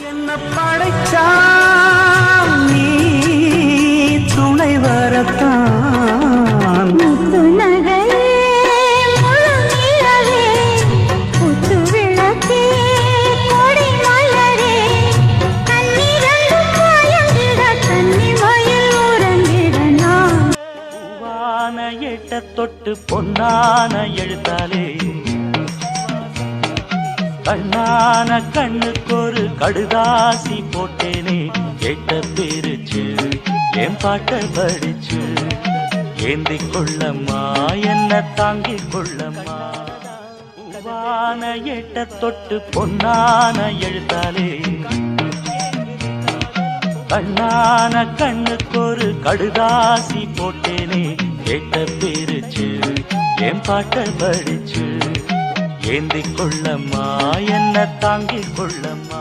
என்ன படைச்சா நீ துணை வரத்தான் முத்து நகையே முழுநிலவே முத்து விளக்கே கொடி மலரே கண்ணிரண்டும் மயங்கிட கன்னி மயில் உறங்கிட நான் பூவான எட்ட தொட்டு பொன்னான எழுத்தாலே கண்ணான கண்ணுக்கு ஒரு கடுதாசி போட்டேனே கேட்ட பேருச்சு என் பாட்ட படிச்சு ஏந்தி கொள்ளம்மா என்ன தாங்கி கொள்ளம்மா பூவான எட்ட தொட்டு பொன்னான எழுத்தாலே கண்ணான கண்ணுக்கு ஒரு கடுதாசி போட்டேனே கேட்ட பேருச்சு என் பாட்ட படிச்சு ஏந்தி கொள்ளம்மா என்ன தாங்கி கொள்ளம்மா.